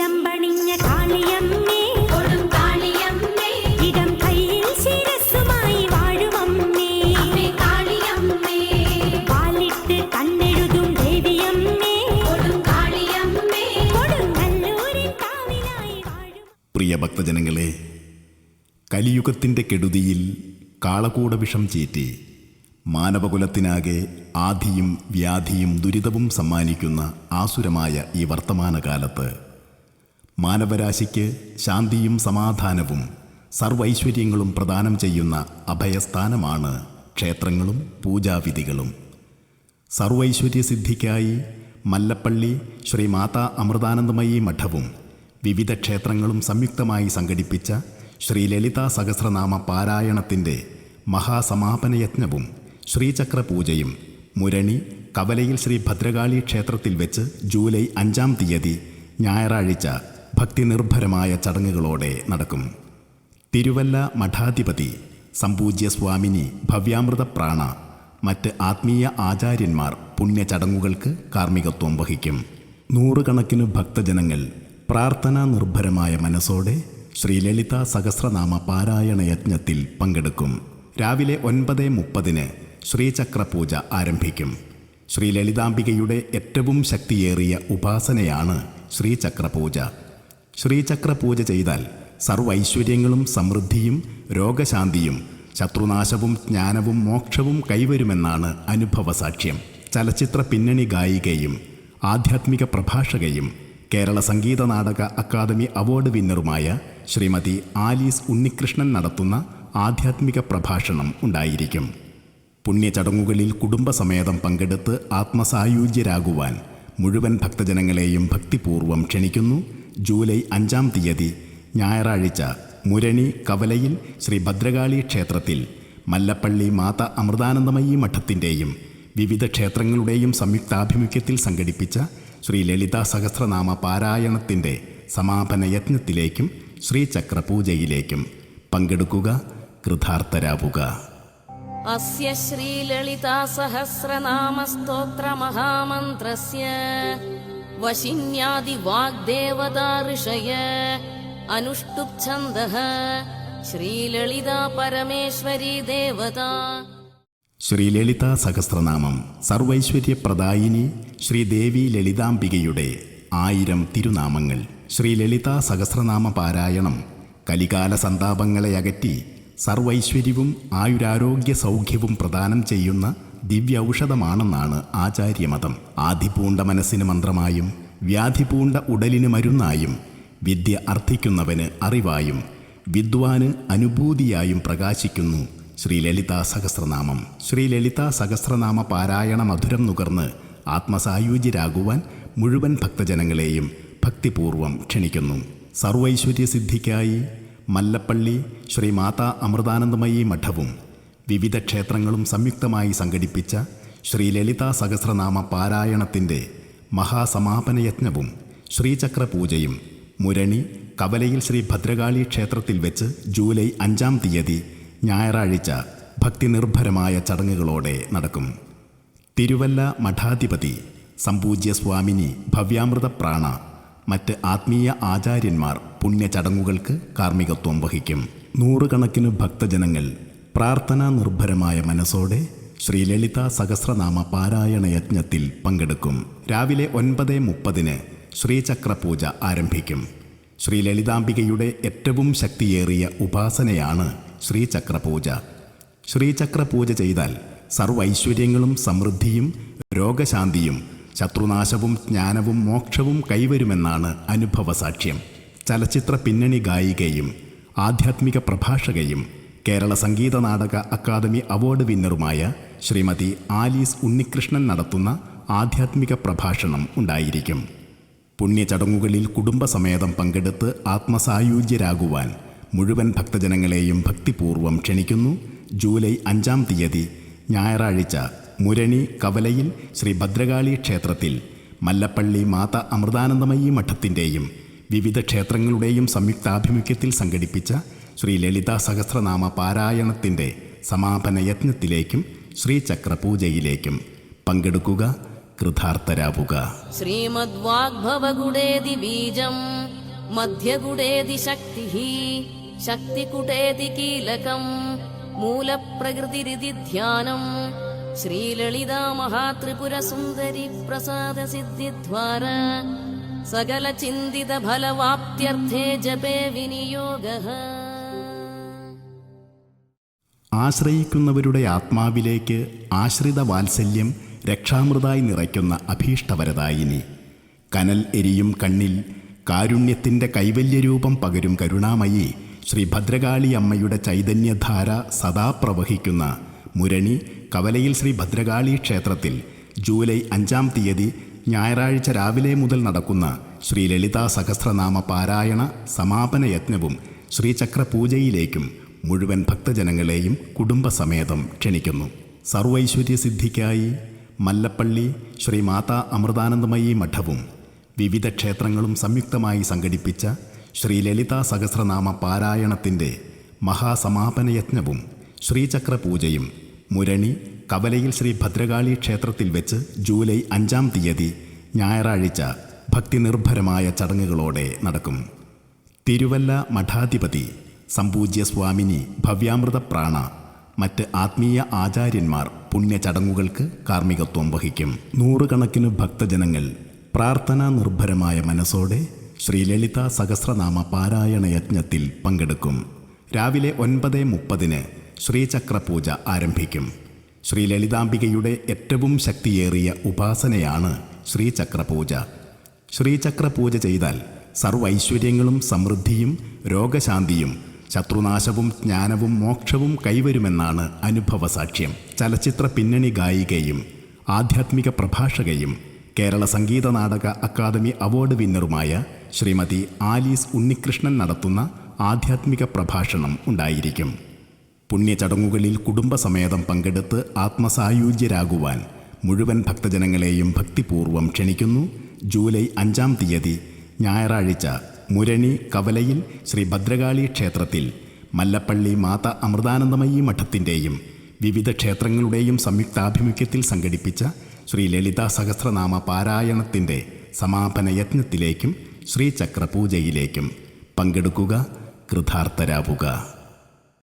പൊന്നിടം പണിഞ്ഞ കാളിയമ്മേ, കൊടും കാളിയമ്മേ, ഇടം കയ്യിൽ ശിരസ്സുമായി വാഴുമമ്മേ, അമ്മേ കാളിയമ്മേ, പാലിട്ട് കണ്ണെഴുതും ദേവിയമ്മേ, കൊടും കാളിയമ്മേ, കൊടുങ്ങല്ലൂരിൻ കാവിലായി വാഴും. പ്രിയ ഭക്തജനങ്ങളെ, കലിയുഗത്തിൻ്റെ കെടുതിയിൽ കാളകൂട വിഷം ചീറ്റി മാനവകുലത്തിനാകെ ആധിയും വ്യാധിയും ദുരിതവും സമ്മാനിക്കുന്ന ആസുരമായ ഈ വർത്തമാനകാലത്ത് മാനവരാശിക്ക് ശാന്തിയും സമാധാനവും സർവൈശ്വര്യങ്ങളും പ്രദാനം ചെയ്യുന്ന അഭയസ്ഥാനമാണ് ക്ഷേത്രങ്ങളും പൂജാവിധികളും. സർവൈശ്വര്യസിദ്ധിക്കായി മല്ലപ്പള്ളി ശ്രീ മാതാ അമൃതാനന്ദമയി മഠവും വിവിധ ക്ഷേത്രങ്ങളും സംയുക്തമായി സംഘടിപ്പിച്ച ശ്രീ ലളിതാ സഹസ്രനാമ പാരായണത്തിൻ്റെ മഹാസമാപനയജ്ഞവും ശ്രീചക്ര പൂജയും മുരണി കവലയിൽ ശ്രീ ഭദ്രകാളി ക്ഷേത്രത്തിൽ വെച്ച് ജൂലൈ 5-ാം തീയതി ഞായറാഴ്ച ഭക്തിനിർഭരമായ ചടങ്ങുകളോടെ നടക്കും. തിരുവല്ല മഠാധിപതി സംപൂജ്യ സ്വാമിനി ഭവ്യാമൃത പ്രാണ മറ്റ് ആത്മീയ ആചാര്യന്മാർ പുണ്യചടങ്ങുകൾക്ക് കാർമ്മികത്വം വഹിക്കും. നൂറുകണക്കിന് ഭക്തജനങ്ങൾ പ്രാർത്ഥനാ നിർഭരമായ മനസ്സോടെ ശ്രീ ലളിതാ സഹസ്രനാമ പാരായണ യജ്ഞത്തിൽ പങ്കെടുക്കും. രാവിലെ 9:30 ശ്രീചക്ര പൂജ ആരംഭിക്കും. ശ്രീ ലളിതാംബികയുടെ ഏറ്റവും ശക്തിയേറിയ ഉപാസനയാണ് ശ്രീചക്ര പൂജ. ശ്രീചക്ര പൂജ ചെയ്താൽ സർവൈശ്വര്യങ്ങളും സമൃദ്ധിയും രോഗശാന്തിയും ശത്രുനാശവും ജ്ഞാനവും മോക്ഷവും കൈവരുമെന്നാണ് അനുഭവസാക്ഷ്യം. ചലച്ചിത്ര പിന്നണി ഗായികയും ആധ്യാത്മിക പ്രഭാഷകയും കേരള സംഗീത നാടക അക്കാദമി അവാർഡ് വിന്നറുമായ ശ്രീമതി ആലീസ് ഉണ്ണികൃഷ്ണൻ നടത്തുന്ന ആധ്യാത്മിക പ്രഭാഷണം ഉണ്ടായിരിക്കും. പുണ്യചടങ്ങുകളിൽ കുടുംബസമേതം പങ്കെടുത്ത് ആത്മസായുജ്യരാകുവാൻ മുഴുവൻ ഭക്തജനങ്ങളെയും ഭക്തിപൂർവ്വം ക്ഷണിക്കുന്നു. ജൂലൈ 5-ാം തീയതി ഞായറാഴ്ച മുരണി കവലയിൽ ശ്രീ ഭദ്രകാളി ക്ഷേത്രത്തിൽ മല്ലപ്പള്ളി മാതാ അമൃതാനന്ദമയി മഠത്തിൻ്റെയും വിവിധ ക്ഷേത്രങ്ങളുടെയും സംയുക്താഭിമുഖ്യത്തിൽ സംഘടിപ്പിച്ച ശ്രീ ലളിതാ സഹസ്രനാമ പാരായണത്തിൻ്റെ സമാപന യജ്ഞത്തിലേക്കും ശ്രീചക്ര പൂജയിലേക്കും പങ്കെടുക്കുക, കൃതാർത്ഥരാവുക. അസ്യ ശ്രീ ലളിതാ സഹസ്രനാമ സ്തോത്ര മഹാമന്ത്രസ്യ വശിന്യാദി വാഗ്ദേവതാ ഋഷയ അനുഷ്ടുപ് ഛന്ദഃ ശ്രീ ലളിതാ പരമേശ്വരി ദേവതാ. ശ്രീ ലളിതാ സഹസ്രനാമം സർവൈശ്വര്യപ്രദായിനി ശ്രീദേവി ലളിതാംബികയുടെ 1000 തിരുനാമങ്ങൾ. ശ്രീ ലളിതാ സഹസ്രനാമ പാരായണം കലികാല സന്താപങ്ങളെ അകറ്റി സർവൈശ്വര്യവും ആയുരാരോഗ്യ സൗഖ്യവും പ്രദാനം ചെയ്യുന്ന ദിവ്യ ഔഷധമാണെന്നാണ് ആചാര്യമതം. ആധിപൂണ്ട മനസ്സിന് മന്ത്രമായും വ്യാധിപൂണ്ട ഉടലിന് മരുന്നായും വിദ്യ അർത്ഥിക്കുന്നവന് അറിവായും വിദ്വാന് അനുഭൂതിയായും പ്രകാശിക്കുന്നു ശ്രീ ലളിതാ സഹസ്രനാമം. ശ്രീ ലളിതാ സഹസ്രനാമ പാരായണ മധുരം നുകർന്ന് ആത്മസായുജ്യരാകുവാൻ മുഴുവൻ ഭക്തജനങ്ങളെയും ഭക്തിപൂർവ്വം ക്ഷണിക്കുന്നു. സർവൈശ്വര്യസിദ്ധിക്കായി മല്ലപ്പള്ളി ശ്രീ മാതാ അമൃതാനന്ദമയി മഠവും വിവിധ ക്ഷേത്രങ്ങളും സംയുക്തമായി സംഘടിപ്പിച്ച ശ്രീ ലളിതാ സഹസ്രനാമ പാരായണത്തിൻ്റെ മഹാസമാപനയജ്ഞവും ശ്രീചക്ര പൂജയും മുരണി കവലയിൽ ശ്രീ ഭദ്രകാളി ക്ഷേത്രത്തിൽ വെച്ച് ജൂലൈ 5-ാം തീയതി ഞായറാഴ്ച ഭക്തിനിർഭരമായ ചടങ്ങുകളോടെ നടക്കും. തിരുവല്ല മഠാധിപതി സംപൂജ്യ സ്വാമിനി ഭവ്യാമൃത പ്രാണ മറ്റ് ആത്മീയ ആചാര്യന്മാർ പുണ്യചടങ്ങുകൾക്ക് കാർമ്മികത്വം വഹിക്കും. നൂറുകണക്കിന് ഭക്തജനങ്ങൾ പ്രാർത്ഥനാ നിർഭരമായ മനസ്സോടെ ശ്രീ ലളിതാ സഹസ്രനാമ പാരായണ യജ്ഞത്തിൽ പങ്കെടുക്കും. രാവിലെ 9:30 ശ്രീചക്ര പൂജ ആരംഭിക്കും. ശ്രീ ലളിതാംബികയുടെ ഏറ്റവും ശക്തിയേറിയ ഉപാസനയാണ് ശ്രീചക്ര പൂജ. ശ്രീചക്ര പൂജ ചെയ്താൽ സർവൈശ്വര്യങ്ങളും സമൃദ്ധിയും രോഗശാന്തിയും ശത്രുനാശവും ജ്ഞാനവും മോക്ഷവും കൈവരുമെന്നാണ് അനുഭവസാക്ഷ്യം. ചലച്ചിത്ര പിന്നണി ഗായികയും ആധ്യാത്മിക പ്രഭാഷകയും കേരള സംഗീത നാടക അക്കാദമി അവാർഡ് വിന്നറുമായ ശ്രീമതി ആലീസ് ഉണ്ണികൃഷ്ണൻ നടത്തുന്ന ആധ്യാത്മിക പ്രഭാഷണം ഉണ്ടായിരിക്കും. പുണ്യചടങ്ങുകളിൽ കുടുംബസമേതം പങ്കെടുത്ത് ആത്മസായുജ്യരാകുവാൻ മുഴുവൻ ഭക്തജനങ്ങളെയും ഭക്തിപൂർവ്വം ക്ഷണിക്കുന്നു. ജൂലൈ 5-ാം തീയതി ഞായറാഴ്ച മുരണി കവലയിൽ ശ്രീ ഭദ്രകാളി ക്ഷേത്രത്തിൽ മല്ലപ്പള്ളി മാതാ അമൃതാനന്ദമയി മഠത്തിൻ്റെയും വിവിധ ക്ഷേത്രങ്ങളുടെയും സംയുക്താഭിമുഖ്യത്തിൽ സംഘടിപ്പിച്ച ശ്രീ ലളിതാ സഹസ്രനാമ പാരായണത്തിൻ്റെ സമാപന യജ്ഞത്തിലേക്കും ശ്രീചക്ര പൂജയിലേക്കും പങ്കെടുക്കുക, കൃതാർത്ഥരാവുക. ശ്രീമദ് വാഗ്ഭവഗുഡേതി ബീജം മധ്യകുടേതി ശക്തിഃ ശക്തികുടേതി കീലകം മൂലപ്രകൃതിരിതി ധ്യാനം ശ്രീലളിതാ മഹാത്രിപുര സുന്ദരി പ്രസാദ സിദ്ധിദ്വാര സകല ചിന്തിത ഫലവാപ്ത്യർത്ഥേ ജപേ വിനിയോഗഃ. ആശ്രയിക്കുന്നവരുടെ ആത്മാവിലേക്ക് ആശ്രിത വാത്സല്യം രക്ഷാമൃതായി നിറയ്ക്കുന്ന അഭീഷ്ടവരദായിനി, കനൽ എരിയും കണ്ണിൽ കാരുണ്യത്തിൻ്റെ കൈവല്യരൂപം പകരും കരുണാമയി ശ്രീ ഭദ്രകാളി അമ്മയുടെ ചൈതന്യധാര സദാ പ്രവഹിക്കുന്ന മുരണി കവലയിൽ ശ്രീ ഭദ്രകാളി ക്ഷേത്രത്തിൽ ജൂലൈ 5-ാം തീയതി ഞായറാഴ്ച രാവിലെ മുതൽ നടക്കുന്ന ശ്രീ ലളിതാ സഹസ്രനാമ പാരായണ സമാപന യജ്ഞവും ശ്രീചക്ര പൂജയിലേക്കും മുഴുവൻ ഭക്തജനങ്ങളെയും കുടുംബസമേതം ക്ഷണിക്കുന്നു. സർവൈശ്വര്യസിദ്ധിക്കായി മല്ലപ്പള്ളി ശ്രീ മാതാ അമൃതാനന്ദമയി മഠവും വിവിധ ക്ഷേത്രങ്ങളും സംയുക്തമായി സംഘടിപ്പിച്ച ശ്രീ ലളിതാ സഹസ്രനാമ പാരായണത്തിൻ്റെ മഹാസമാപന യജ്ഞവും ശ്രീചക്ര പൂജയും മുരണി കവലയിൽ ശ്രീ ഭദ്രകാളി ക്ഷേത്രത്തിൽ വെച്ച് ജൂലൈ 5-ാം തീയതി ഞായറാഴ്ച ഭക്തിനിർഭരമായ ചടങ്ങുകളോടെ നടക്കും. തിരുവല്ല മഠാധിപതി സംപൂജ്യ സ്വാമിനി ഭവ്യാമൃത പ്രാണ മറ്റ് ആത്മീയ ആചാര്യന്മാർ പുണ്യചടങ്ങുകൾക്ക് കാർമ്മികത്വം വഹിക്കും. നൂറുകണക്കിന് ഭക്തജനങ്ങൾ പ്രാർത്ഥനാ നിർഭരമായ മനസ്സോടെ ശ്രീ ലളിതാ സഹസ്രനാമ പാരായണ യജ്ഞത്തിൽ പങ്കെടുക്കും. രാവിലെ 9:30 ശ്രീചക്ര പൂജ ആരംഭിക്കും. ശ്രീ ലളിതാംബികയുടെ ഏറ്റവും ശക്തിയേറിയ ഉപാസനയാണ് ശ്രീചക്ര പൂജ. ശ്രീചക്ര പൂജ ചെയ്താൽ സർവൈശ്വര്യങ്ങളും സമൃദ്ധിയും രോഗശാന്തിയും ശത്രുനാശവും ജ്ഞാനവും മോക്ഷവും കൈവരുമെന്നാണ് അനുഭവസാക്ഷ്യം. ചലച്ചിത്ര പിന്നണി ഗായികയും ആധ്യാത്മിക പ്രഭാഷകയും കേരള സംഗീത നാടക അക്കാദമി അവാർഡ് വിന്നറുമായ ശ്രീമതി ആലീസ് ഉണ്ണികൃഷ്ണൻ നടത്തുന്ന ആധ്യാത്മിക പ്രഭാഷണം ഉണ്ടായിരിക്കും. പുണ്യചടങ്ങുകളിൽ കുടുംബസമേതം പങ്കെടുത്ത് ആത്മസായുജ്യരാകുവാൻ മുഴുവൻ ഭക്തജനങ്ങളെയും ഭക്തിപൂർവ്വം ക്ഷണിക്കുന്നു. ജൂലൈ 5-ാം തീയതി ഞായറാഴ്ച മുരണി കവലയിൽ ശ്രീ ഭദ്രകാളി ക്ഷേത്രത്തിൽ മല്ലപ്പള്ളി മാതാ അമൃതാനന്ദമയി മഠത്തിൻ്റെയും വിവിധ ക്ഷേത്രങ്ങളുടെയും സംയുക്താഭിമുഖ്യത്തിൽ സംഘടിപ്പിച്ച ശ്രീ ലളിതാ സഹസ്രനാമ പാരായണത്തിൻ്റെ സമാപന യജ്ഞത്തിലേക്കും ശ്രീചക്ര പൂജയിലേക്കും പങ്കെടുക്കുക, കൃതാർത്ഥരാവുക.